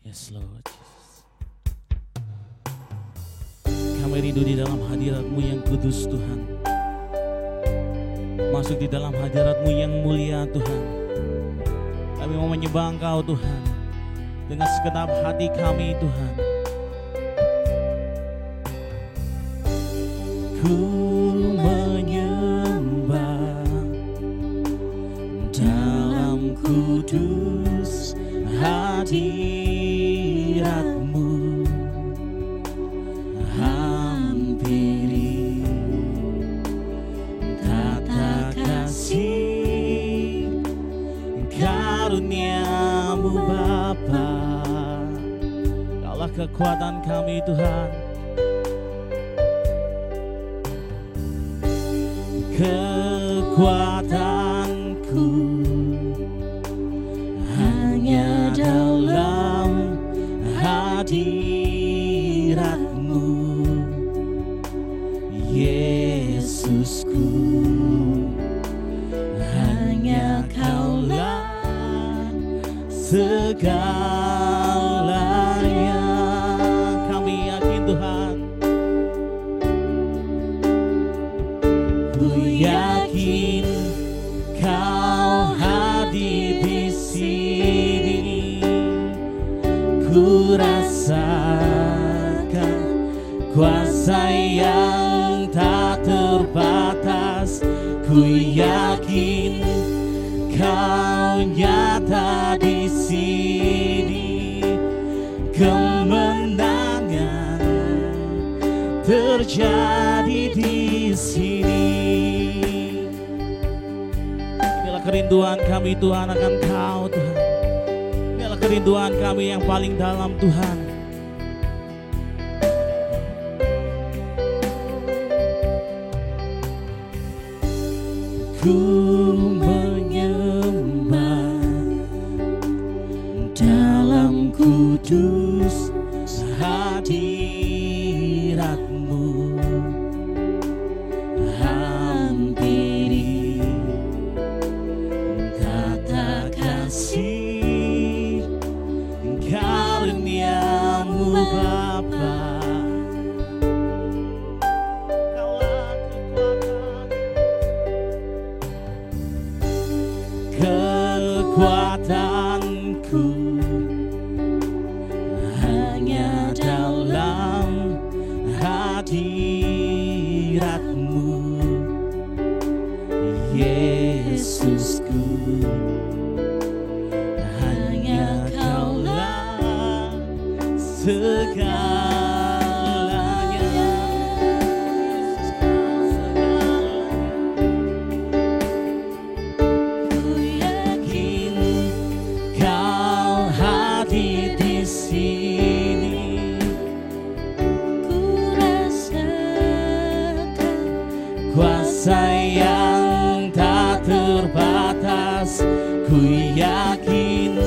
Yes Lord Jesus. Kami rindu di dalam hadirat-Mu yang kudus Tuhan. Masuk di dalam hadirat-Mu yang mulia Tuhan. Kami mau menyembah Engkau Tuhan dengan segenap hati kami Tuhan. Ku menyembah dalam kudus hadirat-Mu, hampiri tata kasih karunia-Mu Bapa. Kaulah kekuatan kami Tuhan, kekuatanku hanya dalam hadirat-Mu, Yesusku. Hanya Kaulah segalanya. Kami yakin Tuhan, ku yakin Kau hadir di sini. Ku rasakan kuasa yang tak terbatas. Ku yakin Kau nyata di sini. Kemenangan terjadi di sini. Inilah kerinduan kami Tuhan akan Kau Tuhan. Inilah kerinduan kami yang paling dalam Tuhan. Ku menyembah dalam kudus hadirat-Mu, hampiri tata kasih karunia-Mu Bapa. Kekuatanku hanya dalam hadirat-Mu, Yesusku. Hanya Kaulah segalanya. Kuasa yang tak terbatas. Ku yakin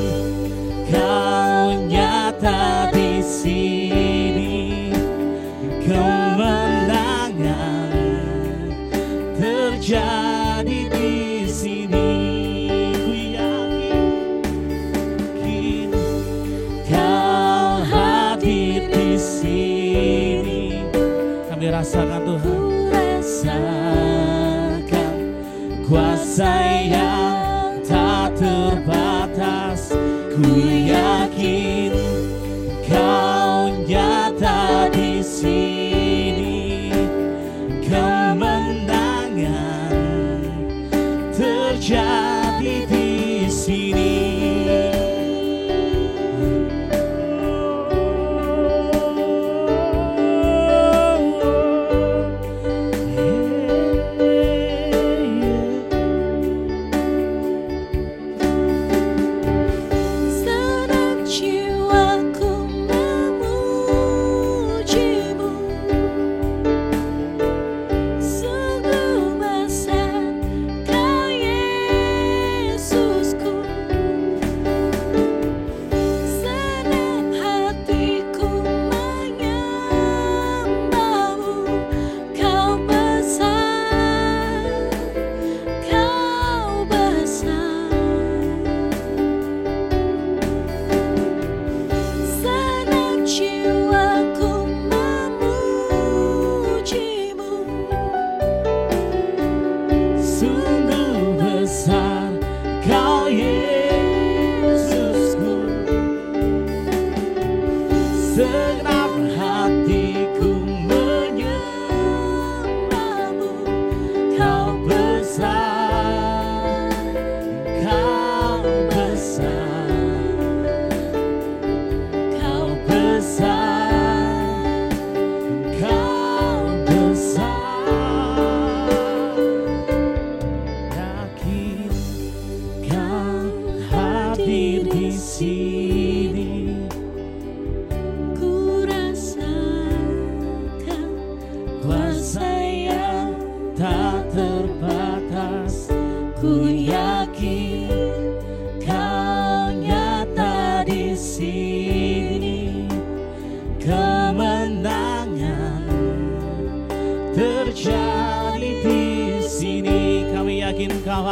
Kau nyata di sini. Kemenangan terjadi di sini. Ku yakin Kau hadir di sini. Kami rasakan Tuhan, rasakan kuasa yang tak terbatas. Ku yakin Kau nyata di sini. Kemenangan terjadi di sini.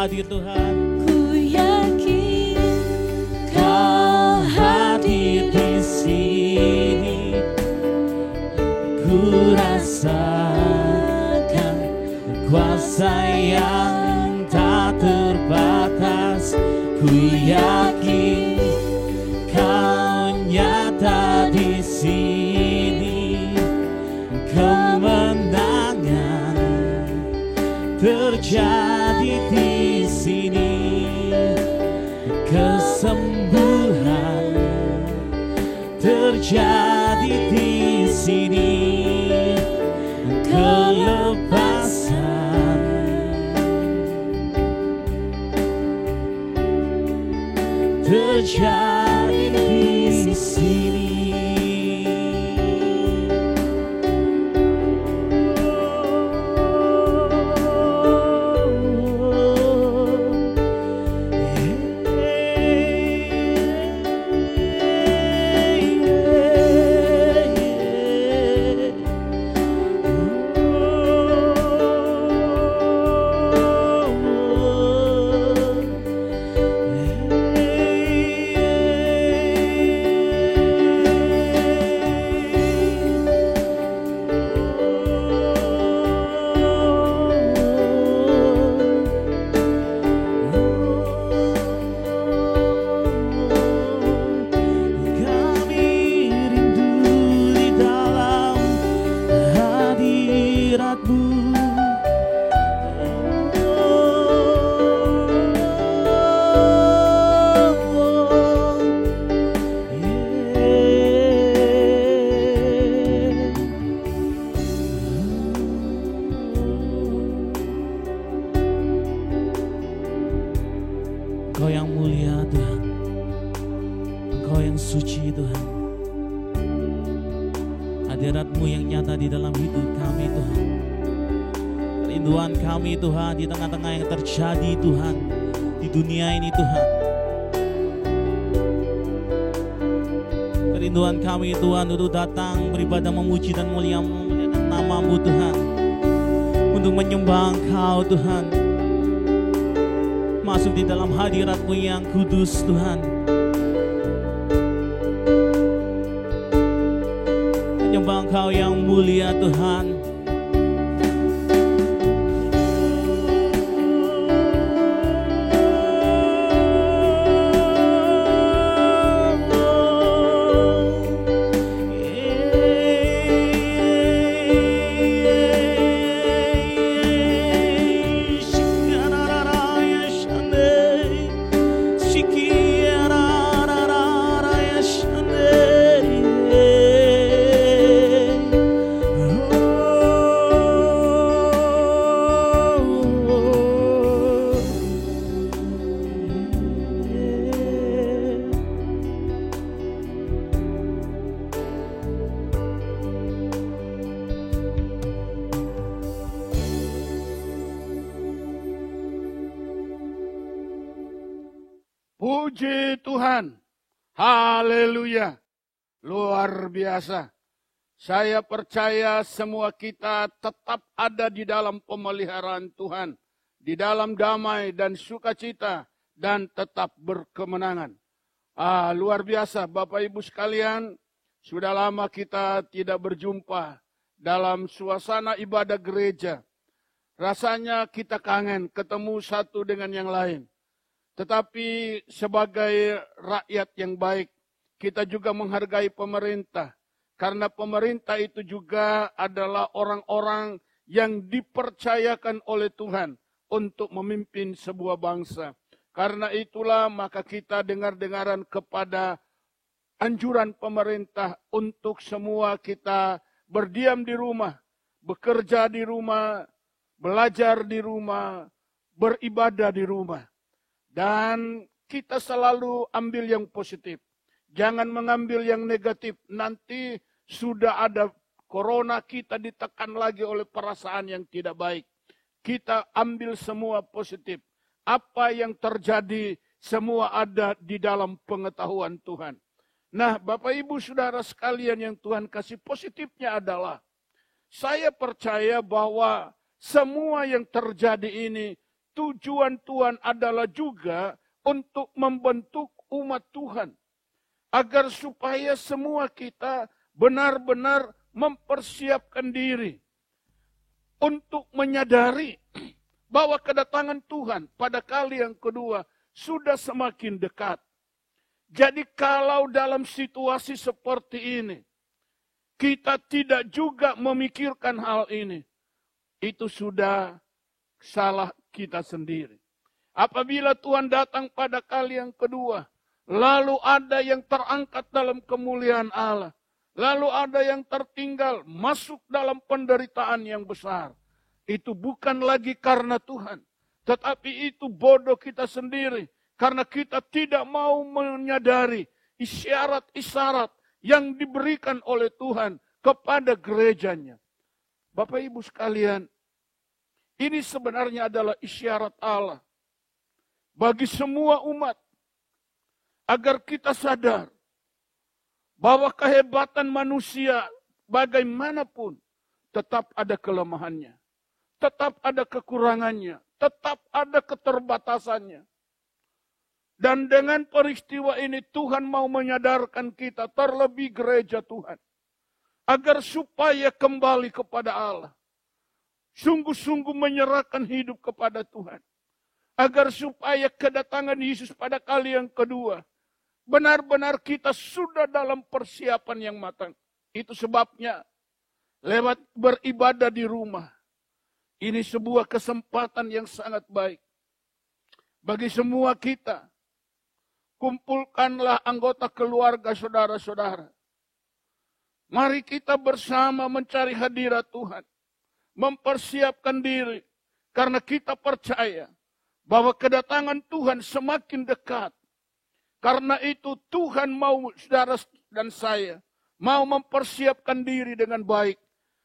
hadir Tuhan. Ku yakin Kau hadir di sini, ku rasakan kuasa yang tak terbatas. Ku yakin Kau nyata di sini, kemenangan terjadi di sini, kesembuhan terjadi di sini, kelepasan terjadi di sini. Engkau yang mulia Tuhan, Engkau yang suci Tuhan. Hadirat-Mu yang nyata di dalam hidup kami Tuhan. Kerinduan kami Tuhan di tengah-tengah yang terjadi Tuhan di dunia ini Tuhan. Kerinduan kami Tuhan untuk datang beribadah memuji dan memuliakan nama-Mu Tuhan. Untuk menyembah Engkau Tuhan. Masuk di dalam hadirat-Mu yang kudus Tuhan. Menyembah Engkau yang mulia Tuhan. Puji Tuhan. Haleluya. Luar biasa. Saya percaya semua kita tetap ada di dalam pemeliharaan Tuhan. Di dalam damai dan sukacita. Dan tetap berkemenangan. Luar biasa Bapak Ibu sekalian. Sudah lama kita tidak berjumpa dalam suasana ibadah gereja. Rasanya kita kangen ketemu satu dengan yang lain. Tetapi sebagai rakyat yang baik, kita juga menghargai pemerintah. Karena pemerintah itu juga adalah orang-orang yang dipercayakan oleh Tuhan untuk memimpin sebuah bangsa. Karena itulah maka kita dengar-dengaran kepada anjuran pemerintah untuk semua kita berdiam di rumah, bekerja di rumah, belajar di rumah, beribadah di rumah. Dan kita selalu ambil yang positif. Jangan mengambil yang negatif. Nanti sudah ada corona, kita ditekan lagi oleh perasaan yang tidak baik. Kita ambil semua positif. Apa yang terjadi semua ada di dalam pengetahuan Tuhan. Nah, Bapak Ibu Saudara sekalian yang Tuhan kasih, positifnya adalah saya percaya bahwa semua yang terjadi ini tujuan Tuhan adalah juga untuk membentuk umat Tuhan. Agar supaya semua kita benar-benar mempersiapkan diri untuk menyadari bahwa kedatangan Tuhan pada kali yang kedua sudah semakin dekat. Jadi kalau dalam situasi seperti ini, kita tidak juga memikirkan hal ini, itu sudah salah kita sendiri. Apabila Tuhan datang pada kali yang kedua, lalu ada yang terangkat dalam kemuliaan Allah. Lalu ada yang tertinggal masuk dalam penderitaan yang besar. Itu bukan lagi karena Tuhan. Tetapi itu bodoh kita sendiri. Karena kita tidak mau menyadari isyarat-isyarat yang diberikan oleh Tuhan kepada gerejanya. Bapak Ibu sekalian, ini sebenarnya adalah isyarat Allah. Bagi semua umat. Agar kita sadar bahwa kehebatan manusia bagaimanapun tetap ada kelemahannya. Tetap ada kekurangannya. Tetap ada keterbatasannya. Dan dengan peristiwa ini Tuhan mau menyadarkan kita, terlebih gereja Tuhan. Agar supaya kembali kepada Allah. Sungguh-sungguh menyerahkan hidup kepada Tuhan. Agar supaya kedatangan Yesus pada kali yang kedua, benar-benar kita sudah dalam persiapan yang matang. Itu sebabnya lewat beribadah di rumah. Ini sebuah kesempatan yang sangat baik. Bagi semua kita, kumpulkanlah anggota keluarga saudara-saudara. Mari kita bersama mencari hadirat Tuhan. Mempersiapkan diri. Karena kita percaya bahwa kedatangan Tuhan semakin dekat. Karena itu Tuhan mau saudara dan saya mau mempersiapkan diri dengan baik.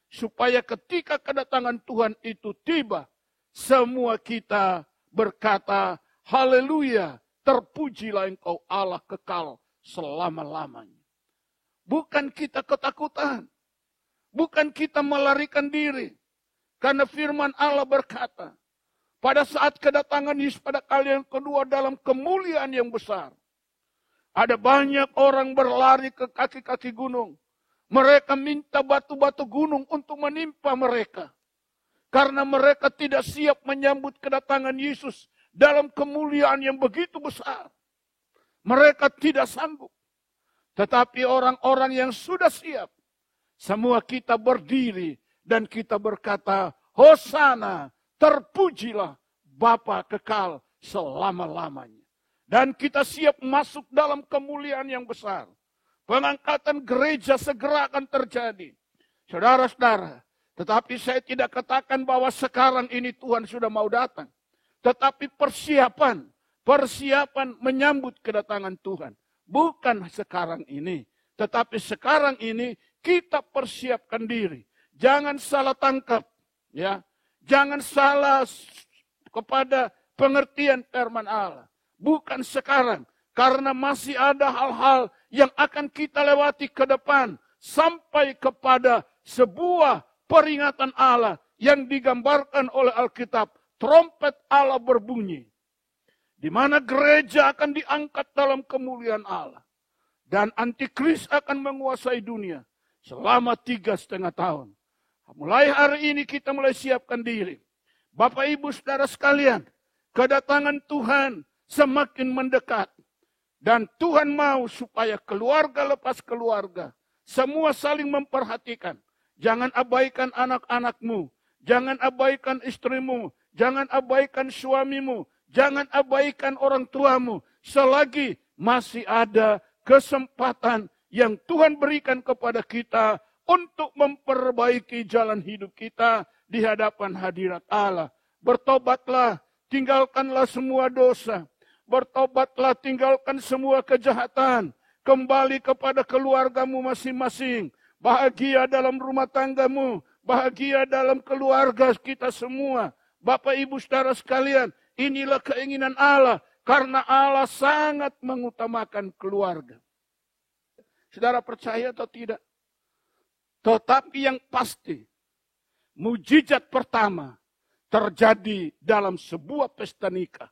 Supaya ketika kedatangan Tuhan itu tiba, semua kita berkata, haleluya, terpujilah Engkau Allah kekal selama-lamanya. Bukan kita ketakutan. Bukan kita melarikan diri. Karena firman Allah berkata, pada saat kedatangan Yesus pada kali yang kedua dalam kemuliaan yang besar, ada banyak orang berlari ke kaki-kaki gunung. Mereka minta batu-batu gunung untuk menimpa mereka. Karena mereka tidak siap menyambut kedatangan Yesus dalam kemuliaan yang begitu besar. Mereka tidak sanggup. Tetapi orang-orang yang sudah siap, semua kita berdiri dan kita berkata, Hosana, terpujilah Bapa kekal selama-lamanya. Dan kita siap masuk dalam kemuliaan yang besar. Pengangkatan gereja segera akan terjadi. Saudara-saudara, tetapi saya tidak katakan bahwa sekarang ini Tuhan sudah mau datang. Tetapi persiapan menyambut kedatangan Tuhan. Bukan sekarang ini. Tetapi sekarang ini kita persiapkan diri. Jangan salah tangkap. Ya. Jangan salah kepada pengertian firman Allah. Bukan sekarang. Karena masih ada hal-hal yang akan kita lewati ke depan. Sampai kepada sebuah peringatan Allah yang digambarkan oleh Alkitab. Trompet Allah berbunyi. Di mana gereja akan diangkat dalam kemuliaan Allah. Dan antikris akan menguasai dunia. Selama 3,5 tahun. Mulai hari ini kita mulai siapkan diri. Bapak Ibu Saudara sekalian. Kedatangan Tuhan semakin mendekat. Dan Tuhan mau supaya keluarga lepas keluarga. Semua saling memperhatikan. Jangan abaikan anak-anakmu. Jangan abaikan istrimu. Jangan abaikan suamimu. Jangan abaikan orang tuamu. Selagi masih ada kesempatan yang Tuhan berikan kepada kita. Untuk memperbaiki jalan hidup kita di hadapan hadirat Allah. Bertobatlah. Tinggalkanlah semua dosa. Bertobatlah, tinggalkan semua kejahatan. Kembali kepada keluargamu masing-masing. Bahagia dalam rumah tanggamu. Bahagia dalam keluarga kita semua. Bapak Ibu Saudara sekalian, inilah keinginan Allah. Karena Allah sangat mengutamakan keluarga. Saudara percaya atau tidak? Tetapi yang pasti, mujizat pertama terjadi dalam sebuah pesta nikah.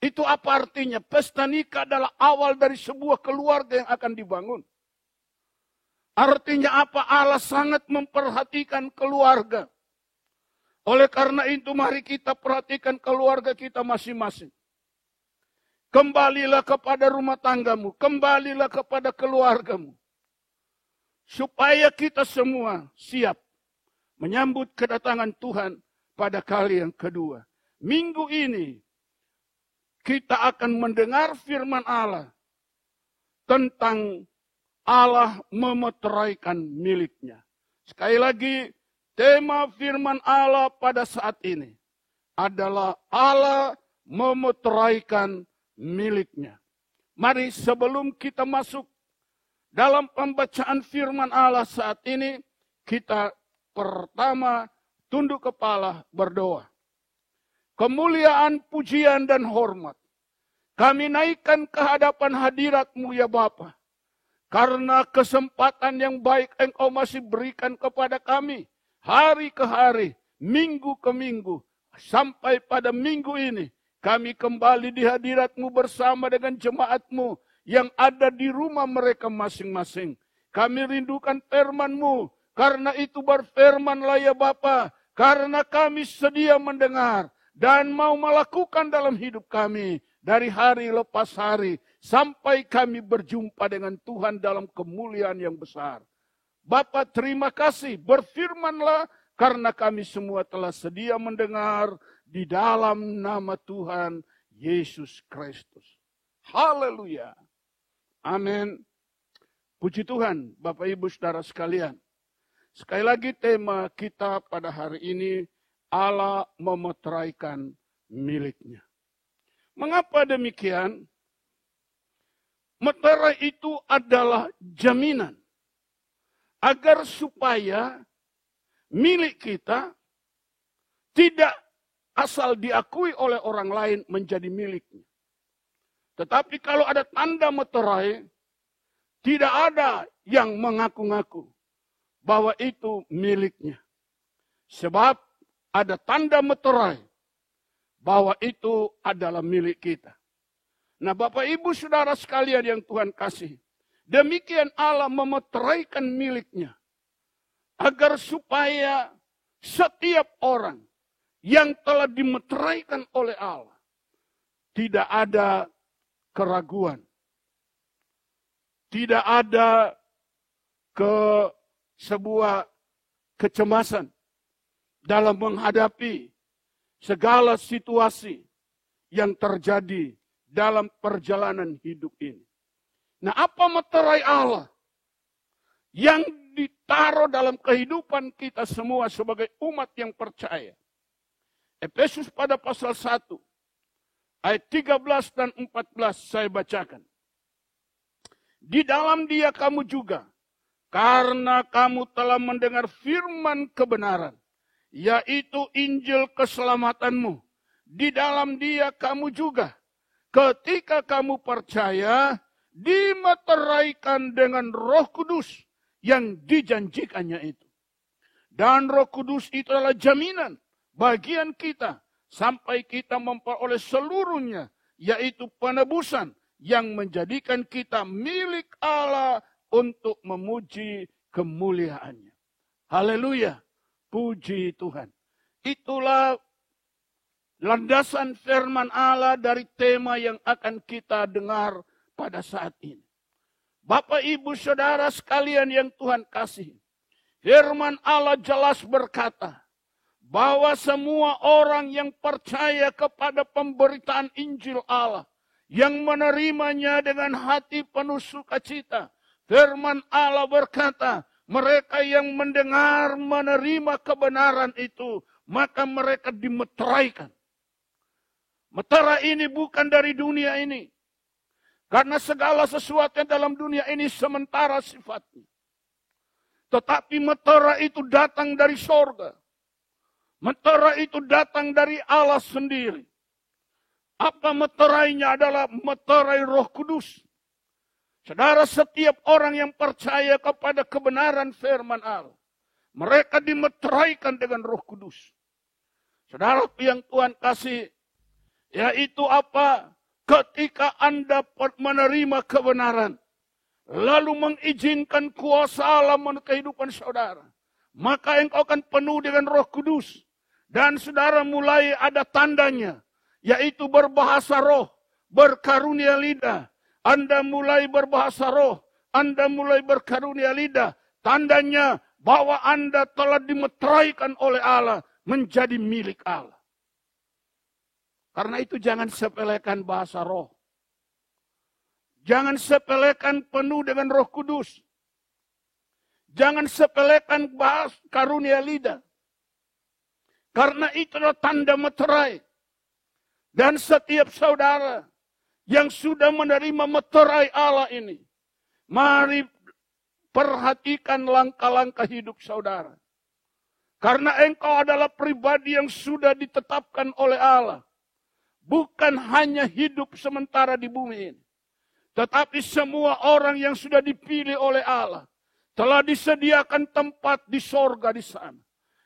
Itu apa artinya? Pesta nikah adalah awal dari sebuah keluarga yang akan dibangun. Artinya apa? Allah sangat memperhatikan keluarga. Oleh karena itu mari kita perhatikan keluarga kita masing-masing. Kembalilah kepada rumah tanggamu, kembalilah kepada keluargamu. Supaya kita semua siap menyambut kedatangan Tuhan pada kali yang kedua. Minggu ini kita akan mendengar firman Allah tentang Allah memeteraikan miliknya. Sekali lagi, tema firman Allah pada saat ini adalah Allah memeteraikan miliknya. Mari sebelum kita masuk dalam pembacaan firman Allah saat ini, kita pertama tunduk kepala berdoa. Kemuliaan, pujian, dan hormat kami naikkan ke hadapan hadirat-Mu ya Bapa. Karena kesempatan yang baik Engkau masih berikan kepada kami. Hari ke hari, minggu ke minggu. Sampai pada minggu ini, kami kembali di hadirat-Mu bersama dengan jemaat-Mu yang ada di rumah mereka masing-masing. Kami rindukan firman-Mu. Karena itu berfirmanlah ya Bapa. Karena kami sedia mendengar dan mau melakukan dalam hidup kami dari hari lepas hari sampai kami berjumpa dengan Tuhan dalam kemuliaan yang besar. Bapa, terima kasih, berfirmanlah karena kami semua telah sedia mendengar di dalam nama Tuhan Yesus Kristus. Haleluya. Amin. Puji Tuhan, Bapak Ibu Saudara sekalian. Sekali lagi tema kita pada hari ini, Allah memeteraikan miliknya. Mengapa demikian? Meterai itu adalah jaminan agar supaya milik kita tidak asal diakui oleh orang lain menjadi miliknya. Tetapi kalau ada tanda meterai, tidak ada yang mengaku-ngaku bahwa itu miliknya. Sebab ada tanda meterai bahwa itu adalah milik kita. Nah, Bapak Ibu Saudara sekalian yang Tuhan kasih, demikian Allah memeteraikan miliknya agar supaya setiap orang yang telah dimeteraikan oleh Allah tidak ada keraguan, tidak ada sebuah kecemasan dalam menghadapi segala situasi yang terjadi dalam perjalanan hidup ini. Nah, apa meterai Allah yang ditaruh dalam kehidupan kita semua sebagai umat yang percaya? Efesus pada pasal 1, ayat 13 dan 14 saya bacakan. Di dalam Dia kamu juga, karena kamu telah mendengar firman kebenaran, yaitu Injil keselamatanmu. Di dalam Dia kamu juga, ketika kamu percaya, dimeteraikan dengan Roh Kudus yang dijanjikannya itu. Dan Roh Kudus itu adalah jaminan bagian kita sampai kita memperoleh seluruhnya, yaitu penebusan yang menjadikan kita milik Allah untuk memuji kemuliaannya. Haleluya, puji Tuhan. Itulah landasan firman Allah dari tema yang akan kita dengar pada saat ini. Bapak, Ibu, Saudara sekalian yang Tuhan kasih, firman Allah jelas berkata bahwa semua orang yang percaya kepada pemberitaan Injil Allah, yang menerimanya dengan hati penuh sukacita, firman Allah berkata, mereka yang mendengar, menerima kebenaran itu, maka mereka dimeteraikan. Meterai ini bukan dari dunia ini. Karena segala sesuatu yang dalam dunia ini sementara sifatnya. Tetapi meterai itu datang dari sorga. Meterai itu datang dari Allah sendiri. Apa meterainya? Adalah meterai Roh Kudus. Saudara, setiap orang yang percaya kepada kebenaran firman Allah, mereka dimeteraikan dengan Roh Kudus. Saudara yang Tuhan kasih, yaitu apa? Ketika Anda menerima kebenaran, lalu mengizinkan kuasa Allah menurut kehidupan saudara, maka engkau akan penuh dengan Roh Kudus. Dan saudara mulai ada tandanya, yaitu berbahasa roh, berkarunia lidah. Anda mulai berbahasa roh, Anda mulai berkarunia lidah. Tandanya bahwa Anda telah dimeteraikan oleh Allah, menjadi milik Allah. Karena itu jangan sepelekan bahasa roh. Jangan sepelekan penuh dengan Roh Kudus. Jangan sepelekan bahas karunia lidah. Karena itu adalah tanda meterai. Dan setiap saudara yang sudah menerima meterai Allah ini, mari perhatikan langkah-langkah hidup saudara. Karena engkau adalah pribadi yang sudah ditetapkan oleh Allah. Bukan hanya hidup sementara di bumi ini. Tetapi semua orang yang sudah dipilih oleh Allah telah disediakan tempat di sorga di sana.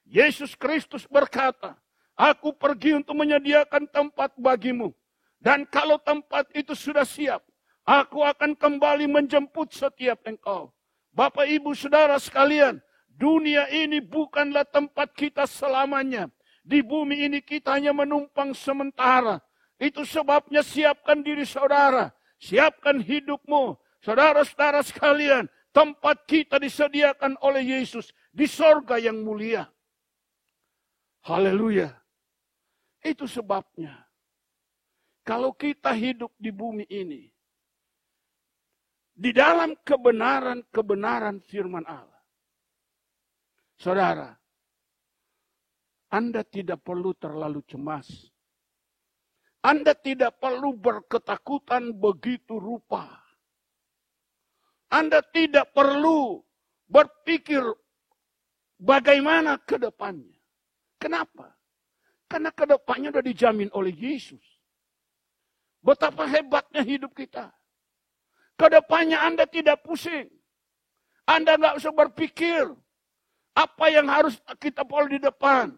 Yesus Kristus berkata, aku pergi untuk menyediakan tempat bagimu. Dan kalau tempat itu sudah siap, aku akan kembali menjemput setiap engkau. Bapak, Ibu, Saudara sekalian, dunia ini bukanlah tempat kita selamanya. Di bumi ini kita hanya menumpang sementara. Itu sebabnya siapkan diri saudara. Siapkan hidupmu. Saudara-saudara sekalian, tempat kita disediakan oleh Yesus di sorga yang mulia. Haleluya. Itu sebabnya, kalau kita hidup di bumi ini, di dalam kebenaran firman Allah, saudara, Anda tidak perlu terlalu cemas. Anda tidak perlu berketakutan begitu rupa. Anda tidak perlu berpikir bagaimana ke depannya. Kenapa? Karena ke depannya sudah dijamin oleh Yesus. Betapa hebatnya hidup kita. Ke depannya Anda tidak pusing. Anda nggak usah berpikir apa yang harus kita perlu di depan.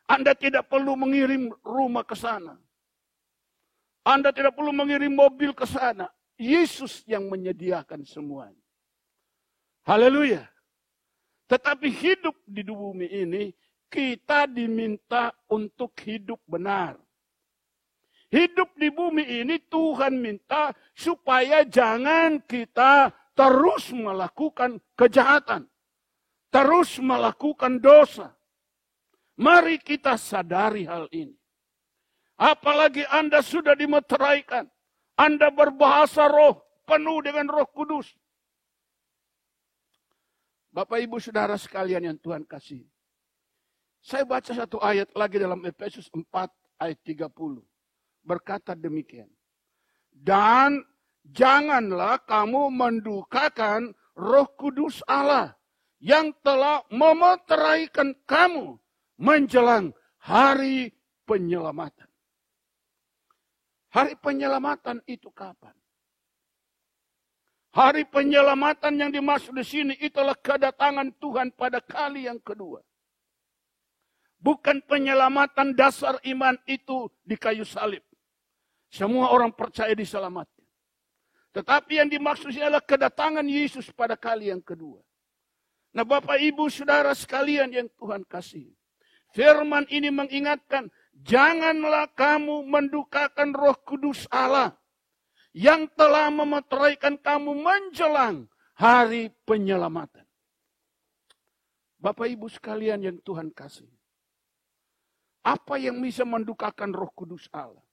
Anda tidak perlu mengirim rumah ke sana. Anda tidak perlu mengirim mobil ke sana. Yesus yang menyediakan semuanya. Haleluya. Tetapi hidup di bumi ini, kita diminta untuk hidup benar. Hidup di bumi ini Tuhan minta supaya jangan kita terus melakukan kejahatan. Terus melakukan dosa. Mari kita sadari hal ini. Apalagi Anda sudah dimeteraikan. Anda berbahasa roh, penuh dengan Roh Kudus. Bapak, Ibu, Saudara sekalian yang Tuhan kasih. Saya baca satu ayat lagi dalam Efesus 4 ayat 30. Berkata demikian. Dan janganlah kamu mendukakan Roh Kudus Allah yang telah memeteraikan kamu menjelang hari penyelamatan. Hari penyelamatan itu kapan? Hari penyelamatan yang dimaksud di sini itulah kedatangan Tuhan pada kali yang kedua. Bukan penyelamatan dasar iman itu di kayu salib. Semua orang percaya diselamatkan. Tetapi yang dimaksud adalah kedatangan Yesus pada kali yang kedua. Nah, Bapak, Ibu, Saudara sekalian yang Tuhan kasih. Firman ini mengingatkan, janganlah kamu mendukakan Roh Kudus Allah yang telah memeteraikan kamu menjelang hari penyelamatan. Bapak, Ibu sekalian yang Tuhan kasih. Apa yang bisa mendukakan Roh Kudus Allah?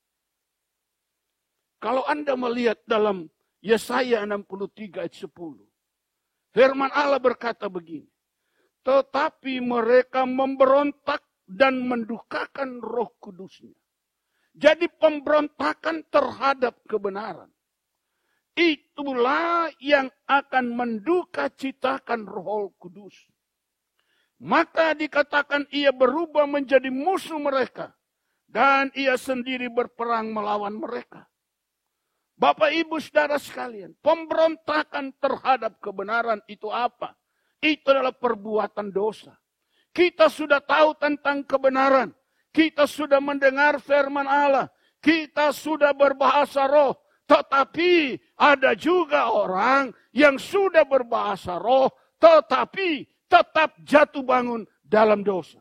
Kalau Anda melihat dalam Yesaya 63 ayat 10. Firman Allah berkata begini. Tetapi mereka memberontak dan mendukakan Roh Kudusnya. Jadi pemberontakan terhadap kebenaran. Itulah yang akan mendukacitakan Roh Kudus. Maka dikatakan ia berubah menjadi musuh mereka. Dan ia sendiri berperang melawan mereka. Bapak, Ibu, Saudara sekalian. Pemberontakan terhadap kebenaran itu apa? Itu adalah perbuatan dosa. Kita sudah tahu tentang kebenaran. kita sudah mendengar firman Allah, kita sudah berbahasa roh, tetapi ada juga orang yang sudah berbahasa roh, tetapi tetap jatuh bangun dalam dosa.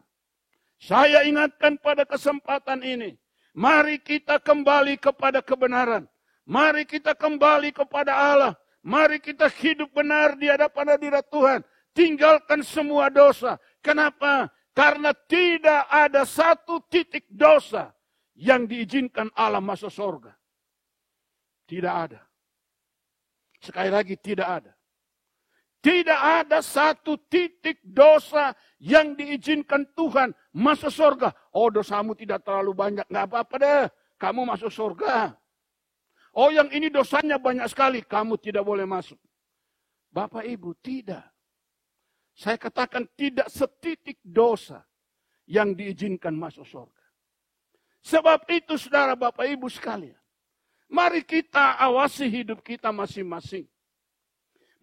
Saya ingatkan pada kesempatan ini, mari kita kembali kepada kebenaran. Mari kita kembali kepada Allah. Mari kita hidup benar di hadapan hadirat Tuhan. Tinggalkan semua dosa. Kenapa? Karena tidak ada satu titik dosa yang diizinkan Allah masuk surga. Tidak ada. Sekali lagi, tidak ada. Tidak ada satu titik dosa yang diizinkan Tuhan masuk surga. Oh, dosamu tidak terlalu banyak. Nggak apa-apa deh. Kamu masuk surga. Oh, yang ini dosanya banyak sekali. Kamu tidak boleh masuk. Bapak Ibu, tidak. Saya katakan tidak setitik dosa yang diizinkan masuk surga. Sebab itu saudara Bapak Ibu sekalian. Mari kita awasi hidup kita masing-masing.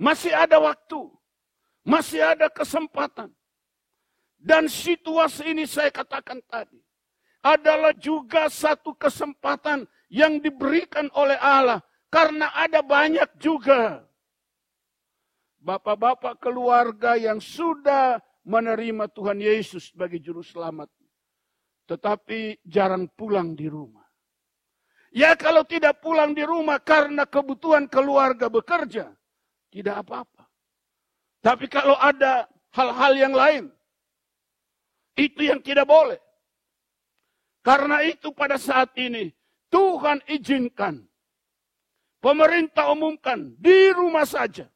Masih ada waktu. Masih ada kesempatan. Dan situasi ini saya katakan tadi. Adalah juga satu kesempatan yang diberikan oleh Allah. Karena ada banyak juga bapak-bapak keluarga yang sudah menerima Tuhan Yesus sebagai juru selamat. Tetapi jarang pulang di rumah. Ya kalau tidak pulang di rumah karena kebutuhan keluarga bekerja, tidak apa-apa. Tapi kalau ada hal-hal yang lain, itu yang tidak boleh. Karena itu pada saat ini, Tuhan izinkan, pemerintah umumkan di rumah saja.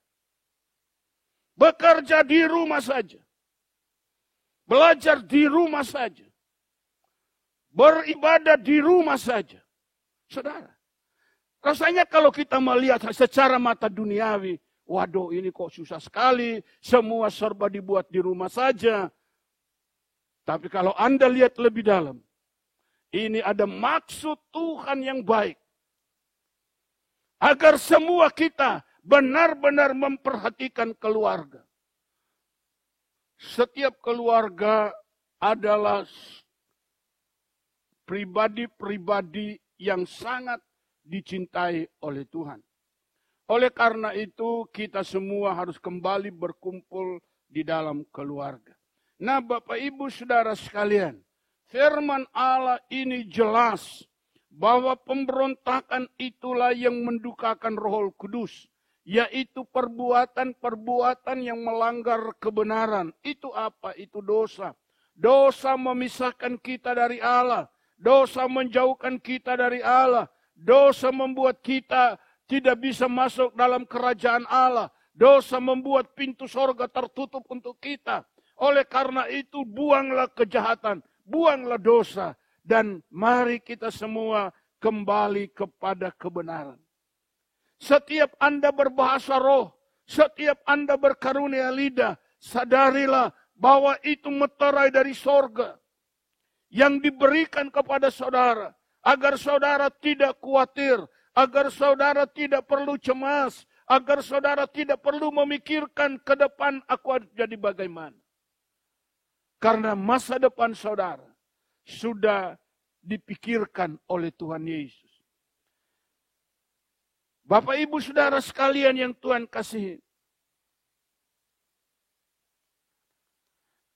Bekerja di rumah saja. Belajar di rumah saja. Beribadah di rumah saja. Saudara, rasanya kalau kita melihat secara mata duniawi, waduh ini kok susah sekali, semua serba dibuat di rumah saja. Tapi kalau Anda lihat lebih dalam, ini ada maksud Tuhan yang baik. Agar semua kita benar-benar memperhatikan keluarga. Setiap keluarga adalah pribadi-pribadi yang sangat dicintai oleh Tuhan. Oleh karena itu kita semua harus kembali berkumpul di dalam keluarga. Nah Bapak Ibu Saudara sekalian, firman Allah ini jelas bahwa pemberontakan itulah yang mendukakan Roh Kudus. Yaitu perbuatan-perbuatan yang melanggar kebenaran. Itu apa? Itu dosa. Dosa memisahkan kita dari Allah. Dosa menjauhkan kita dari Allah. Dosa membuat kita tidak bisa masuk dalam kerajaan Allah. Dosa membuat pintu sorga tertutup untuk kita. Oleh karena itu buanglah kejahatan. Buanglah dosa dan mari kita semua kembali kepada kebenaran. Setiap Anda berbahasa roh, setiap Anda berkarunia lidah, sadarilah bahwa itu meterai dari sorga yang diberikan kepada saudara, agar saudara tidak khawatir, agar saudara tidak perlu cemas, agar saudara tidak perlu memikirkan ke depan aku jadi bagaimana. Karena masa depan saudara sudah dipikirkan oleh Tuhan Yesus. Bapak Ibu Saudara sekalian yang Tuhan kasihi.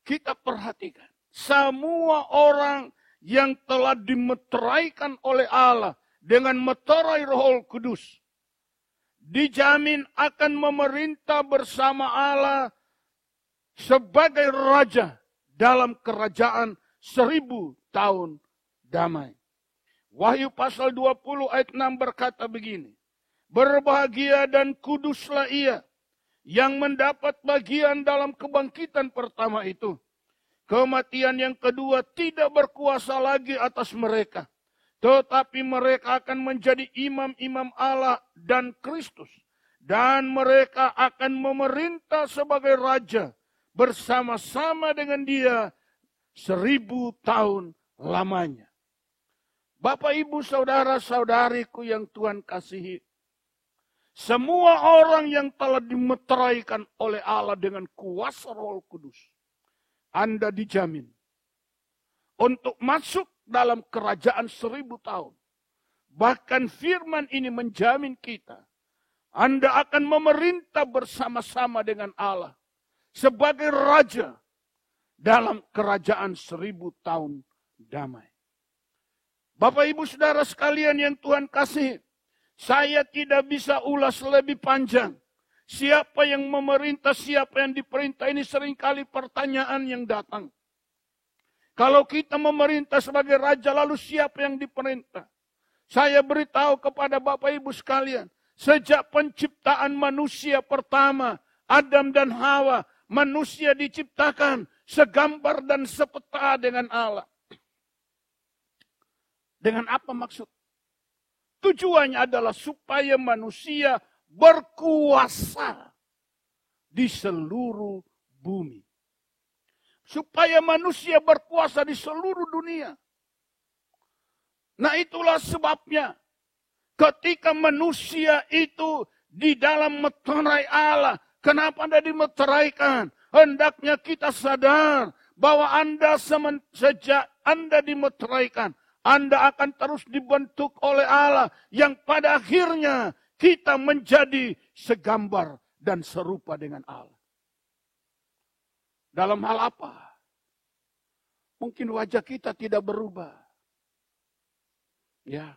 Kita perhatikan. Semua orang yang telah dimeteraikan oleh Allah dengan meterai Roh Kudus. Dijamin akan memerintah bersama Allah sebagai raja dalam kerajaan 1000 tahun damai. Wahyu pasal 20 ayat 6 berkata begini. Berbahagia dan kuduslah ia yang mendapat bagian dalam kebangkitan pertama itu. Kematian yang kedua tidak berkuasa lagi atas mereka. Tetapi mereka akan menjadi imam-imam Allah dan Kristus. Dan mereka akan memerintah sebagai raja bersama-sama dengan dia 1000 tahun lamanya. Bapak, Ibu, saudara-saudariku yang Tuhan kasihi. Semua orang yang telah dimeteraikan oleh Allah dengan kuasa Roh Kudus. Anda dijamin untuk masuk dalam kerajaan 1000 tahun. Bahkan firman ini menjamin kita, Anda akan memerintah bersama-sama dengan Allah sebagai raja dalam kerajaan 1000 tahun damai. Bapak Ibu Saudara sekalian yang Tuhan kasih, saya tidak bisa ulas lebih panjang. Siapa yang memerintah, siapa yang diperintah, ini seringkali pertanyaan yang datang. Kalau kita memerintah sebagai raja, lalu siapa yang diperintah? Saya beritahu kepada Bapak Ibu sekalian, sejak penciptaan manusia pertama, Adam dan Hawa, manusia diciptakan segambar dan sepeta dengan Allah. Dengan apa maksud? Tujuannya adalah supaya manusia berkuasa di seluruh bumi. Supaya manusia berkuasa di seluruh dunia. Nah itulah sebabnya ketika manusia itu di dalam meterai Allah. Kenapa Anda dimeteraikan? Hendaknya kita sadar bahwa sejak Anda dimeteraikan, Anda akan terus dibentuk oleh Allah yang pada akhirnya kita menjadi segambar dan serupa dengan Allah. Dalam hal apa? Mungkin wajah kita tidak berubah. Ya.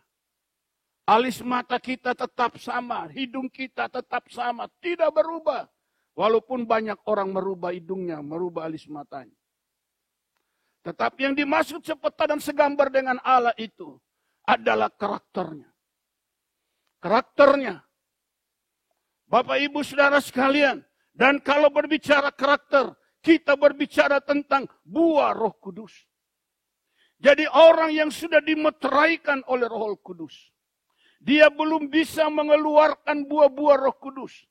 Alis mata kita tetap sama, hidung kita tetap sama, tidak berubah. Walaupun banyak orang merubah hidungnya, merubah alis matanya. Tetapi yang dimaksud sepeta dan segambar dengan Allah itu adalah karakternya. Karakternya. Bapak Ibu Saudara sekalian, dan kalau berbicara karakter, kita berbicara tentang buah Roh Kudus. Jadi orang yang sudah dimeteraikan oleh Roh Kudus, dia belum bisa mengeluarkan buah-buah Roh Kudus.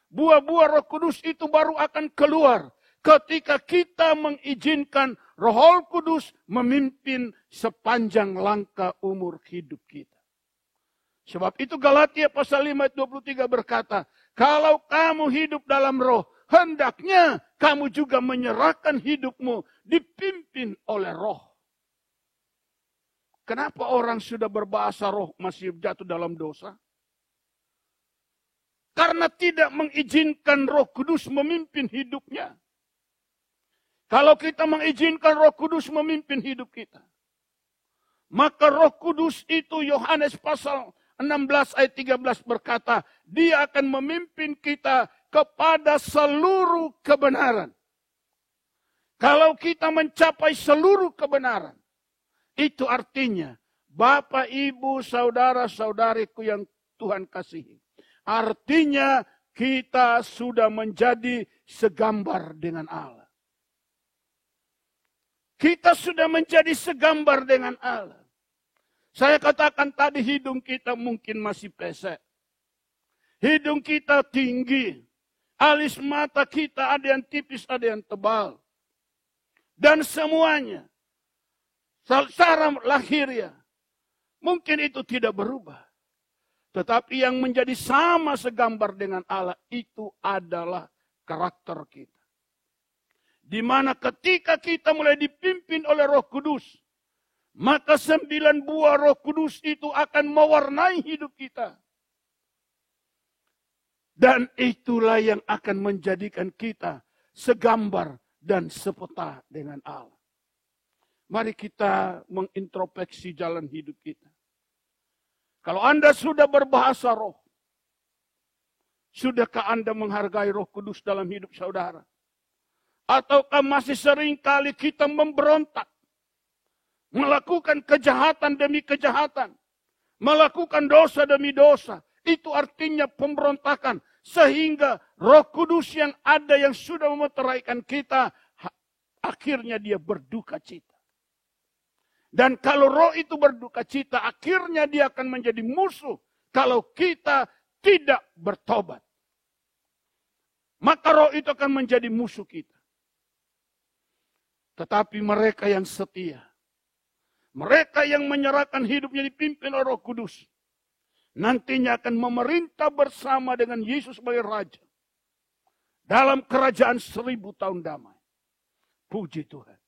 Buah-buah Roh Kudus itu baru akan keluar ketika kita mengizinkan Roh Kudus memimpin sepanjang langkah umur hidup kita. Sebab itu Galatia pasal 5 ayat 23 berkata, kalau kamu hidup dalam roh, hendaknya kamu juga menyerahkan hidupmu dipimpin oleh roh. Kenapa orang sudah berbahasa roh masih jatuh dalam dosa? Karena tidak mengizinkan Roh Kudus memimpin hidupnya. Kalau kita mengizinkan Roh Kudus memimpin hidup kita, maka Roh Kudus itu Yohanes pasal 16 ayat 13 berkata, dia akan memimpin kita kepada seluruh kebenaran. Kalau kita mencapai seluruh kebenaran, itu artinya, Bapak, Ibu, Saudara-saudariku yang Tuhan kasihi. Artinya kita sudah menjadi segambar dengan Allah. Kita sudah menjadi segambar dengan Allah. Saya katakan tadi hidung kita mungkin masih pesek. Hidung kita tinggi. Alis mata kita ada yang tipis, ada yang tebal. Dan semuanya. Secara lahiriah. Mungkin itu tidak berubah. Tetapi yang menjadi sama segambar dengan Allah itu adalah karakter kita. Di mana ketika kita mulai dipimpin oleh Roh Kudus, maka 9 buah Roh Kudus itu akan mewarnai hidup kita. Dan itulah yang akan menjadikan kita segambar dan sepeta dengan Allah. Mari kita mengintrospeksi jalan hidup kita. Kalau Anda sudah berbahasa roh, sudahkah Anda menghargai Roh Kudus dalam hidup saudara? Ataukah masih sering kali kita memberontak, melakukan kejahatan demi kejahatan, melakukan dosa demi dosa? Itu artinya pemberontakan, sehingga Roh Kudus yang ada yang sudah memeteraikan kita, akhirnya dia berduka cita. Dan kalau roh itu berduka cita, akhirnya dia akan menjadi musuh kalau kita tidak bertobat. Maka roh itu akan menjadi musuh kita. Tetapi mereka yang setia, mereka yang menyerahkan hidupnya dipimpin oleh Roh Kudus, nantinya akan memerintah bersama dengan Yesus sebagai Raja dalam kerajaan 1000 tahun damai. Puji Tuhan.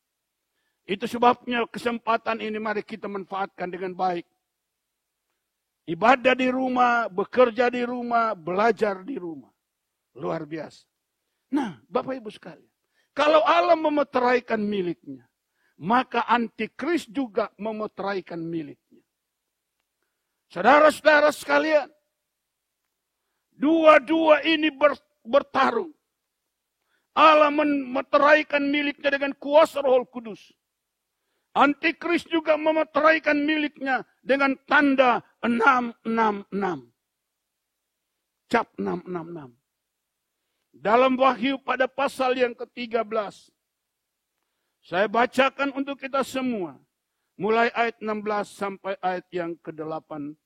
Itu sebabnya kesempatan ini mari kita manfaatkan dengan baik. Ibadah di rumah, bekerja di rumah, belajar di rumah. Luar biasa. Nah, Bapak Ibu sekalian. Kalau Allah memeteraikan miliknya, maka antikris juga memeteraikan miliknya. Saudara-saudara sekalian, dua-dua ini bertarung. Allah memeteraikan miliknya dengan kuasa Roh Kudus. Antikris juga memeteraikan miliknya dengan tanda 666. Cap 666. Dalam Wahyu pada pasal yang ke-13. Saya bacakan untuk kita semua. Mulai ayat 16 sampai ayat yang ke-18.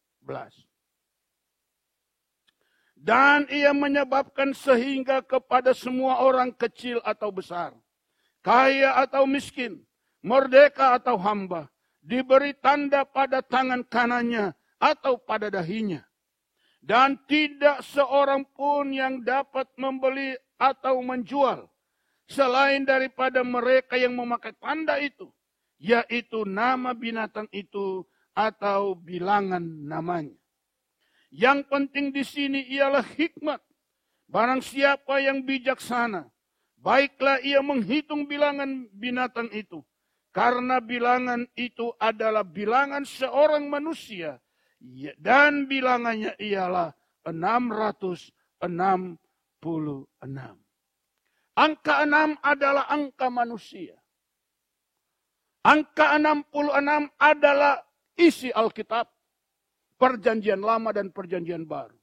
Dan ia menyebabkan sehingga kepada semua orang kecil atau besar, kaya atau miskin, merdeka atau hamba, diberi tanda pada tangan kanannya atau pada dahinya. Dan tidak seorang pun yang dapat membeli atau menjual, selain daripada mereka yang memakai tanda itu, yaitu nama binatang itu atau bilangan namanya. Yang penting di sini ialah hikmat. Barang siapa yang bijaksana, baiklah ia menghitung bilangan binatang itu. Karena bilangan itu adalah bilangan seorang manusia. Dan bilangannya ialah 666. Angka 6 adalah angka manusia. Angka 66 adalah isi Alkitab. Perjanjian lama dan perjanjian baru.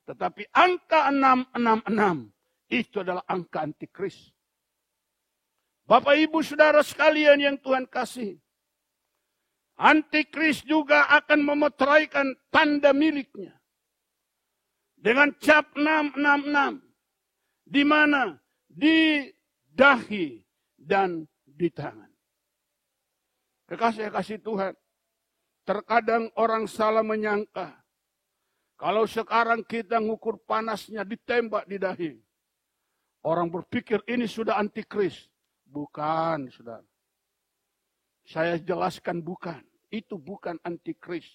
Tetapi angka 666 itu adalah angka antikris. Bapak Ibu Saudara sekalian yang Tuhan kasih. Antikris juga akan memeteraikan tanda miliknya. Dengan cap 666. Di mana? Di dahi dan di tangan. Kekasih Tuhan. Terkadang orang salah menyangka. Kalau sekarang kita ngukur panasnya ditembak di dahi. Orang berpikir ini sudah antikris. Bukan, saudara. Saya jelaskan bukan. Itu bukan antikris.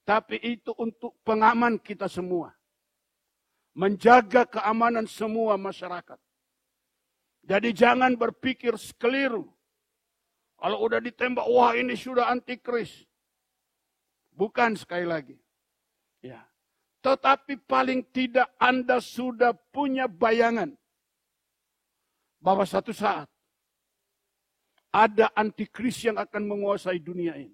Tapi itu untuk pengaman kita semua. Menjaga keamanan semua masyarakat. Jadi jangan berpikir keliru. Kalau udah ditembak, wah ini sudah antikris. Bukan sekali lagi. Ya. Tetapi paling tidak Anda sudah punya bayangan. Bahwa satu saat ada antikris yang akan menguasai dunia ini.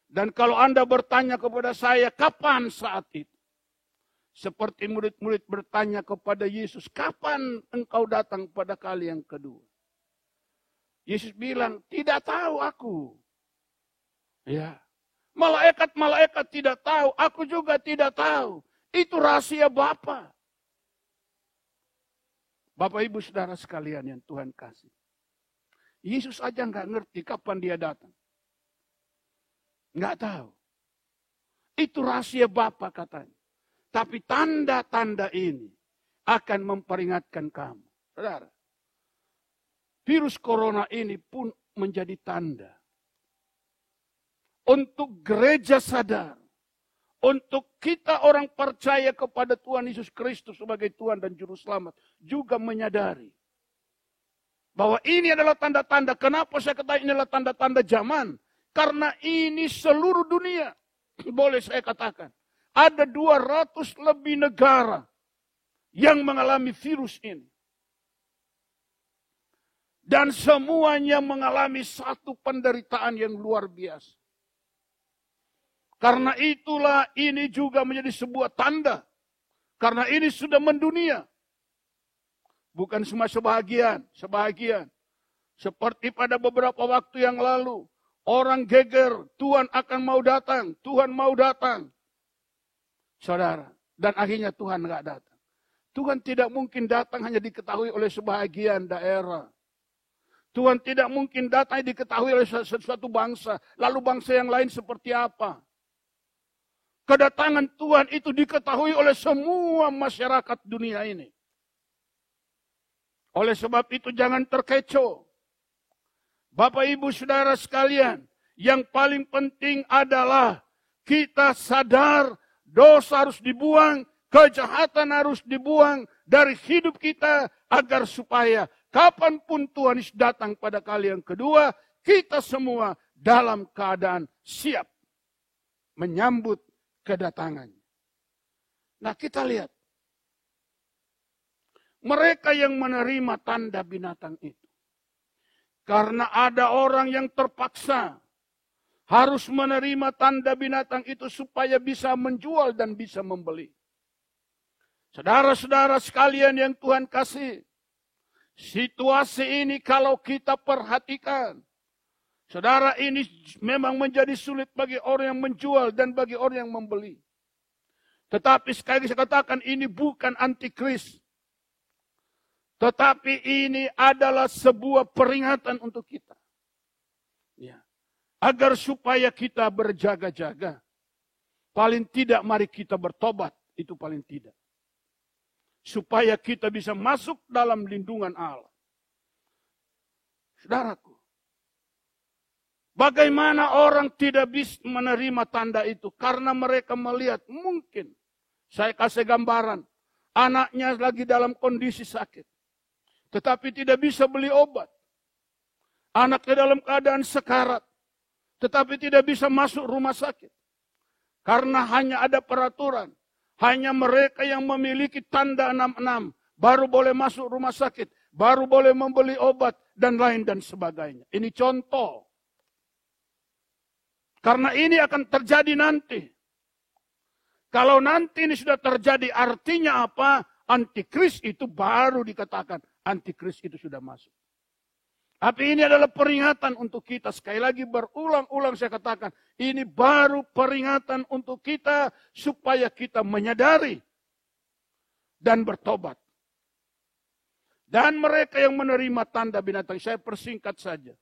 Dan kalau Anda bertanya kepada saya, kapan saat itu? Seperti murid-murid bertanya kepada Yesus, kapan engkau datang pada kali yang kedua? Yesus bilang, tidak tahu aku. Ya. Malaikat-malaikat tidak tahu, aku juga tidak tahu. Itu rahasia Bapa. Bapak Ibu Saudara sekalian yang Tuhan kasih. Yesus aja nggak ngerti kapan dia datang. Nggak tahu. Itu rahasia Bapa katanya. Tapi tanda-tanda ini akan memperingatkan kamu. Saudara, virus corona ini pun menjadi tanda. Untuk gereja sadar. Untuk kita orang percaya kepada Tuhan Yesus Kristus sebagai Tuhan dan Juru Selamat. Juga menyadari. Bahwa ini adalah tanda-tanda. Kenapa saya katakan ini adalah tanda-tanda zaman? Karena ini seluruh dunia. Boleh saya katakan. Ada 200 lebih negara. Yang mengalami virus ini. Dan semuanya mengalami satu penderitaan yang luar biasa. Karena itulah ini juga menjadi sebuah tanda. Karena ini sudah mendunia. Bukan cuma sebahagian. Seperti pada beberapa waktu yang lalu. Orang geger, Tuhan akan mau datang. Tuhan mau datang. Saudara, dan akhirnya Tuhan enggak datang. Tuhan tidak mungkin datang hanya diketahui oleh sebahagian daerah. Tuhan tidak mungkin datang diketahui oleh sesuatu bangsa. Lalu bangsa yang lain seperti apa? Kedatangan Tuhan itu diketahui oleh semua masyarakat dunia ini. Oleh sebab itu jangan terkecoh. Bapak Ibu Saudara sekalian, yang paling penting adalah kita sadar dosa harus dibuang, kejahatan harus dibuang dari hidup kita agar supaya kapanpun Tuhan Yesus datang pada kali yang kedua, kita semua dalam keadaan siap menyambut kedatangannya. Nah, kita lihat. Mereka yang menerima tanda binatang itu. Karena ada orang yang terpaksa harus menerima tanda binatang itu supaya bisa menjual dan bisa membeli. Saudara-saudara sekalian yang Tuhan kasih, situasi ini kalau kita perhatikan, saudara, ini memang menjadi sulit bagi orang yang menjual dan bagi orang yang membeli. Tetapi sekali lagi saya katakan, ini bukan antikris. Tetapi ini adalah sebuah peringatan untuk kita. Ya. Agar supaya kita berjaga-jaga. Paling tidak mari kita bertobat. Itu paling tidak. Supaya kita bisa masuk dalam lindungan Allah. Saudaraku. Bagaimana orang tidak bisa menerima tanda itu? Karena mereka melihat mungkin. Saya kasih gambaran. Anaknya lagi dalam kondisi sakit. Tetapi tidak bisa beli obat. Anaknya dalam keadaan sekarat. Tetapi tidak bisa masuk rumah sakit. Karena hanya ada peraturan. Hanya mereka yang memiliki tanda 66 baru boleh masuk rumah sakit. Baru boleh membeli obat dan lain dan sebagainya. Ini contoh. Karena ini akan terjadi nanti. Kalau nanti ini sudah terjadi artinya apa? Antikris itu baru dikatakan. Antikris itu sudah masuk. Tapi ini adalah peringatan untuk kita. Sekali lagi berulang-ulang saya katakan. Ini baru peringatan untuk kita. Supaya kita menyadari. Dan bertobat. Dan mereka yang menerima tanda binatang. Saya persingkat saja.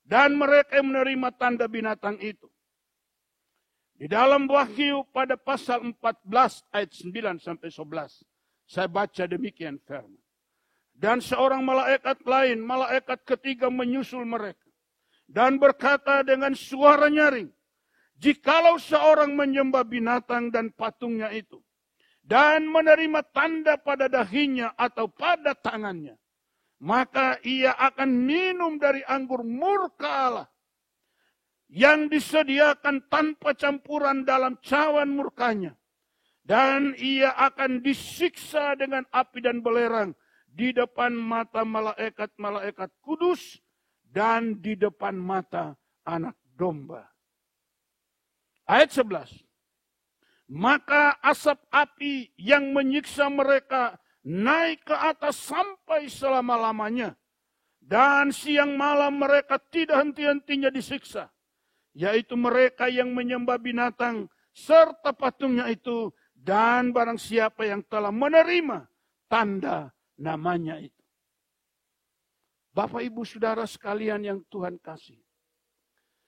Dan mereka yang menerima tanda binatang itu. Di dalam Wahyu pada pasal 14 ayat 9 sampai 11. Saya baca demikian firman. Dan seorang malaikat lain, malaikat ketiga menyusul mereka. Dan berkata dengan suara nyaring. Jikalau seorang menyembah binatang dan patungnya itu. Dan menerima tanda pada dahinya atau pada tangannya. Maka ia akan minum dari anggur murka Allah. Yang disediakan tanpa campuran dalam cawan murkanya. Dan ia akan disiksa dengan api dan belerang. Di depan mata malaikat-malaikat kudus. Dan di depan mata anak domba. Ayat 11. Maka asap api yang menyiksa mereka naik ke atas sampai selama-lamanya. Dan siang malam mereka tidak henti-hentinya disiksa. Yaitu mereka yang menyembah binatang serta patungnya itu. Dan barang siapa yang telah menerima tanda namanya itu. Bapak Ibu Saudara sekalian yang Tuhan kasih.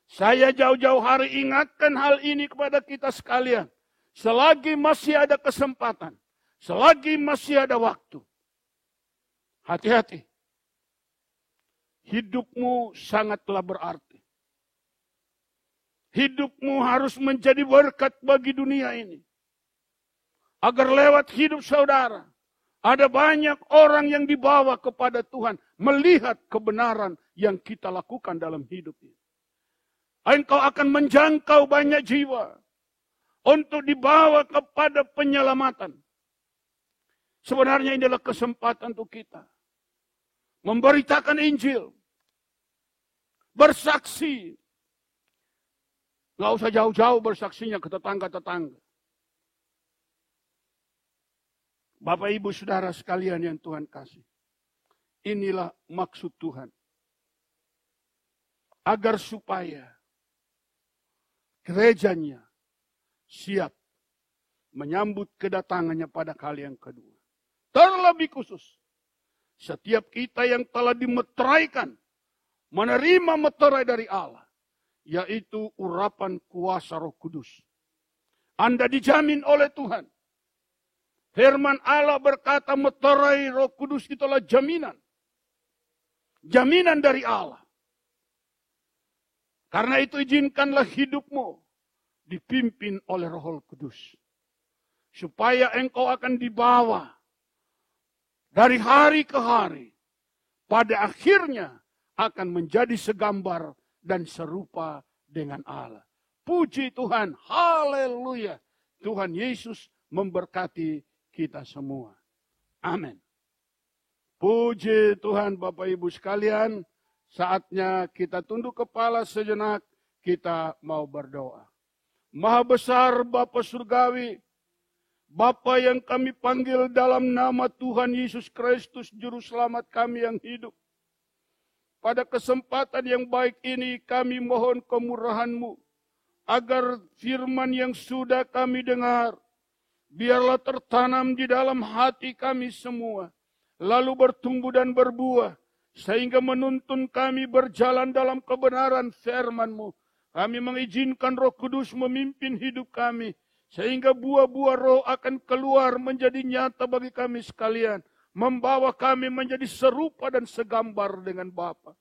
Saya jauh-jauh hari ingatkan hal ini kepada kita sekalian. Selagi masih ada kesempatan. Selagi masih ada waktu. Hati-hati. Hidupmu sangatlah berarti. Hidupmu harus menjadi berkat bagi dunia ini. Agar lewat hidup saudara. Ada banyak orang yang dibawa kepada Tuhan. Melihat kebenaran yang kita lakukan dalam hidup ini. Engkau akan menjangkau banyak jiwa. Untuk dibawa kepada penyelamatan. Sebenarnya ini adalah kesempatan untuk kita. Memberitakan Injil. Bersaksi. Nggak usah jauh-jauh bersaksinya ke tetangga-tetangga. Bapak Ibu Saudara sekalian yang Tuhan kasih. Inilah maksud Tuhan. Agar supaya gerejanya siap menyambut kedatangannya pada kali yang kedua. Terlebih khusus, setiap kita yang telah dimeteraikan, menerima meterai dari Allah, yaitu urapan kuasa Roh Kudus. Anda dijamin oleh Tuhan. Firman Allah berkata meterai Roh Kudus itulah jaminan. Jaminan dari Allah. Karena itu izinkanlah hidupmu dipimpin oleh Roh Kudus. Supaya engkau akan dibawa dari hari ke hari. Pada akhirnya akan menjadi segambar dan serupa dengan Allah. Puji Tuhan, haleluya. Tuhan Yesus memberkati kita semua. Amin. Puji Tuhan Bapak Ibu sekalian. Saatnya kita tunduk kepala sejenak, kita mau berdoa. Maha besar Bapa Surgawi, Bapa yang kami panggil dalam nama Tuhan Yesus Kristus, Juru Selamat kami yang hidup. Pada kesempatan yang baik ini kami mohon kemurahan-Mu, agar firman yang sudah kami dengar, biarlah tertanam di dalam hati kami semua, lalu bertumbuh dan berbuah, sehingga menuntun kami berjalan dalam kebenaran firman-Mu. Kami mengizinkan Roh Kudus memimpin hidup kami, sehingga buah-buah roh akan keluar menjadi nyata bagi kami sekalian, membawa kami menjadi serupa dan segambar dengan Bapa.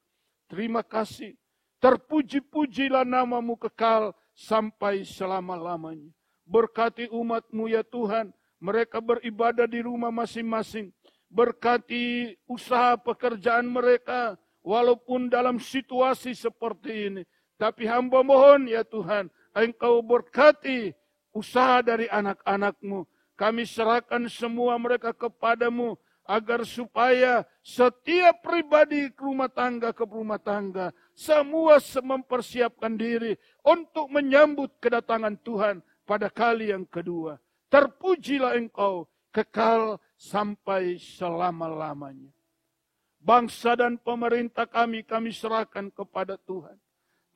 Terima kasih, terpuji-pujilah nama-Mu kekal sampai selama-lamanya. Berkati umat-Mu ya Tuhan, mereka beribadah di rumah masing-masing. Berkati usaha pekerjaan mereka, walaupun dalam situasi seperti ini. Tapi hamba mohon ya Tuhan, Engkau berkati usaha dari anak-anak-Mu. Kami serahkan semua mereka kepadamu, agar supaya setiap pribadi ke rumah tangga, semua mempersiapkan diri untuk menyambut kedatangan Tuhan pada kali yang kedua. Terpujilah Engkau kekal sampai selama-lamanya. Bangsa dan pemerintah kami serahkan kepada Tuhan.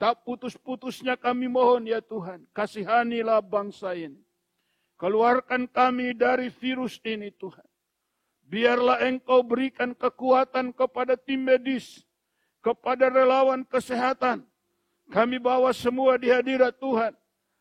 Tak putus-putusnya kami mohon ya Tuhan, kasihanilah bangsa ini. Keluarkan kami dari virus ini Tuhan. Biarlah Engkau berikan kekuatan kepada tim medis, kepada relawan kesehatan. Kami bawa semua di hadirat Tuhan.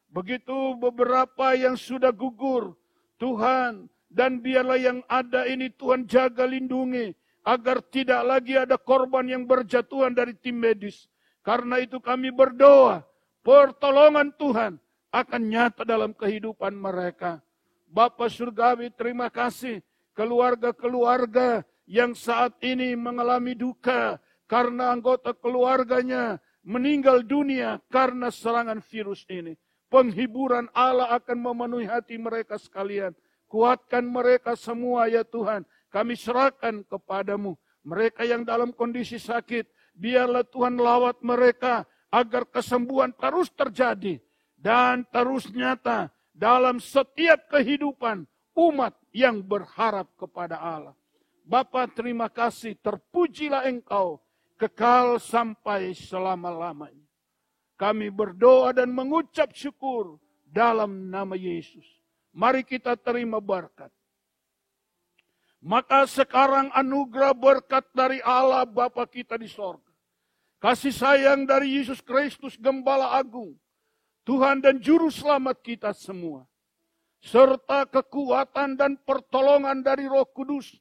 Begitu beberapa yang sudah gugur, Tuhan, dan biarlah yang ada ini Tuhan jaga lindungi, agar tidak lagi ada korban yang berjatuhan dari tim medis. Karena itu kami berdoa, pertolongan Tuhan akan nyata dalam kehidupan mereka. Bapa Surgawi, terima kasih keluarga-keluarga yang saat ini mengalami duka karena anggota keluarganya meninggal dunia karena serangan virus ini. Penghiburan Allah akan memenuhi hati mereka sekalian. Kuatkan mereka semua ya Tuhan. Kami serahkan kepadamu. Mereka yang dalam kondisi sakit, biarlah Tuhan lawat mereka agar kesembuhan terus terjadi dan terus nyata dalam setiap kehidupan umat yang berharap kepada Allah. Bapa terima kasih, terpujilah Engkau kekal sampai selama-lamanya. Kami berdoa dan mengucap syukur dalam nama Yesus. Mari kita terima berkat. Maka sekarang anugerah berkat dari Allah Bapa kita di sorga, kasih sayang dari Yesus Kristus Gembala Agung, Tuhan dan Juru Selamat kita semua, serta kekuatan dan pertolongan dari Roh Kudus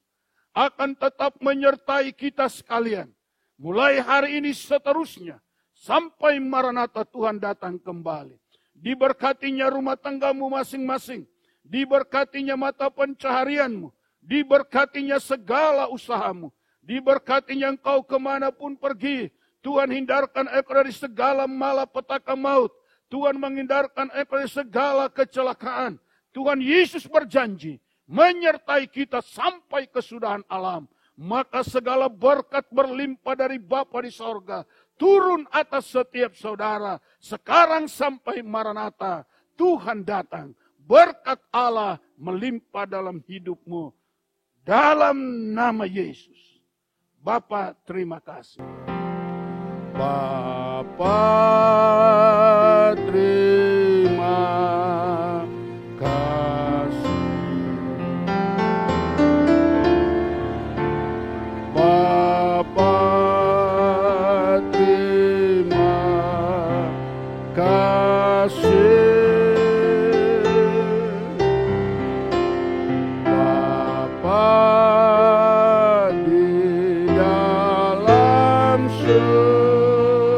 akan tetap menyertai kita sekalian, mulai hari ini seterusnya, sampai Maranatha Tuhan datang kembali. Diberkatinya rumah tanggamu masing-masing, diberkatinya mata pencaharianmu, diberkatinya segala usahamu, diberkatinya engkau kemanapun pergi. Tuhan hindarkan engkau dari segala malapetaka maut, Tuhan menghindarkan engkau dari segala kecelakaan. Tuhan Yesus berjanji menyertai kita sampai kesudahan alam. Maka segala berkat berlimpah dari Bapa di sorga turun atas setiap saudara. Sekarang sampai Maranatha, Tuhan datang. Berkat Allah melimpah dalam hidupmu. Dalam nama Yesus. Bapa terima kasih. Bapa terima kasih. Bapa terima kasih. Di dalam surga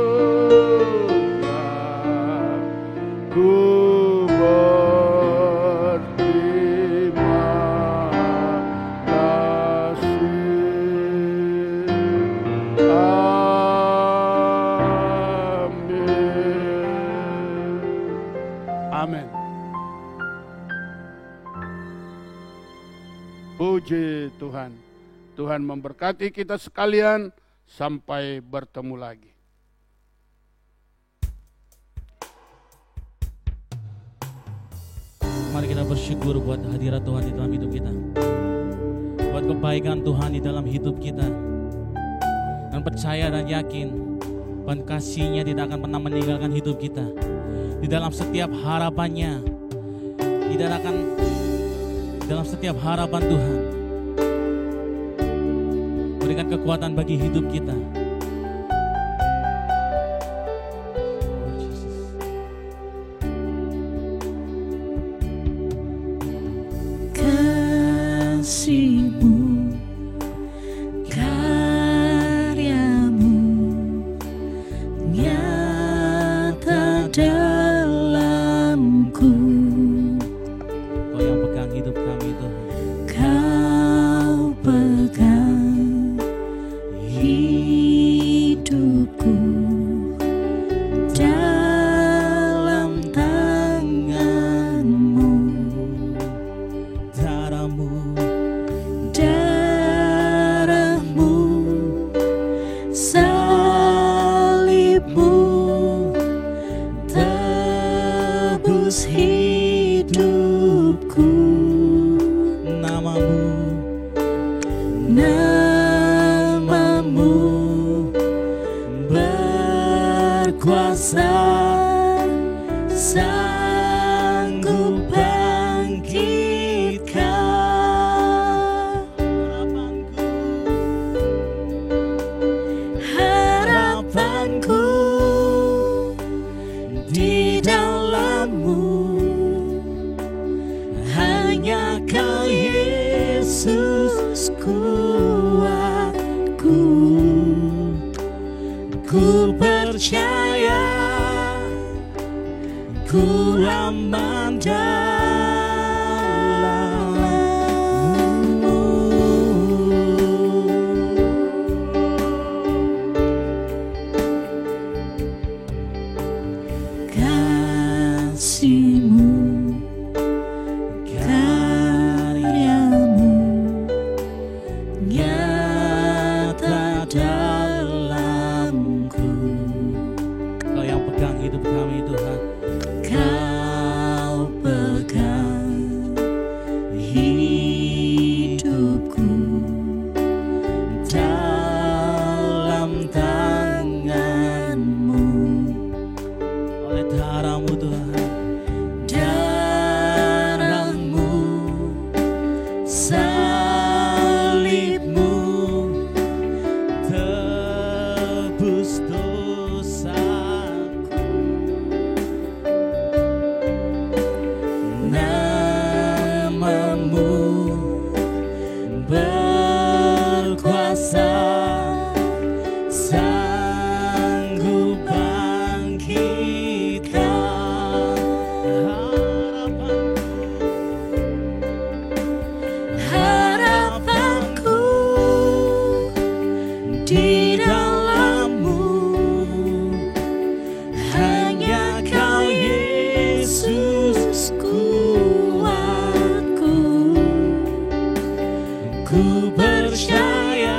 kasih Tuhan. Tuhan memberkati kita sekalian sampai bertemu lagi. Mari kita bersyukur buat hadirat Tuhan di dalam hidup kita, buat kebaikan Tuhan di dalam hidup kita, dan percaya dan yakin bahwa kasih-Nya tidak akan pernah meninggalkan hidup kita. Di dalam setiap harapannya, tidak akan dalam setiap harapan Tuhan berikan kekuatan bagi hidup kita. Kasih-Mu, karya-Mu nyata dalamku. Kau yang pegang hidup kami Tuhan. Kau pegang hidupku dalam tangan-Mu. Darah-Mu, salib-Mu tebus hidupku. Namamu berkuasa, sanggup bangkitkan harapanku di dalam-Mu. Hanya Kau Yesus kuatku. Ku percaya, ku aman dalam-Mu. Kasih-Mu, karya-Mu nyata dalamku. Kau yang pegang hidup kami Tuhan. Kau pegang hidupku dalam tangan-Mu. Oleh darah-Mu Tuhan. Darah-Mu, salib-Mu Tebus dosaku. Namamu berkuasa, sanggup bangkitkan harapanku di dalam-Mu. Hanya Kau Yesus kuatku. Ku percaya,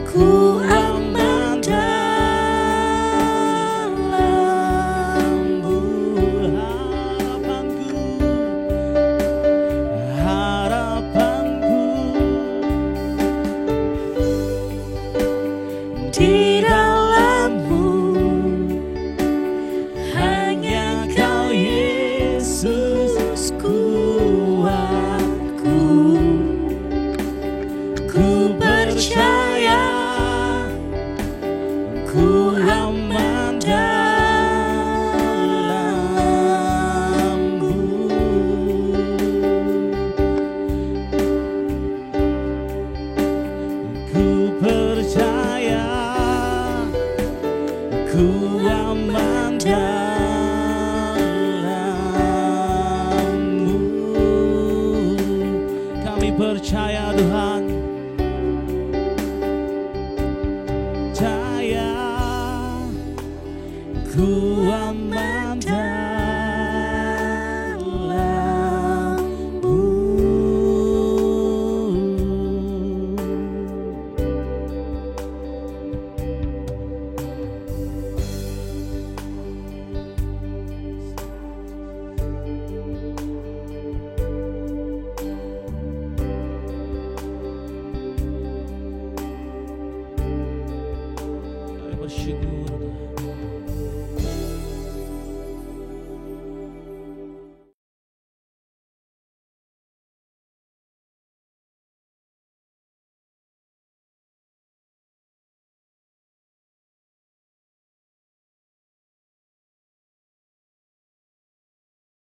ku aman dalam-Mu. Harapanku Di dalam-Mu, hanya Kau Yesus kuatku. Ku percaya, ku aman dalam-Mu. ku percaya, ku aman dalam-Mu. Kami percaya Tuhan, bersyukur.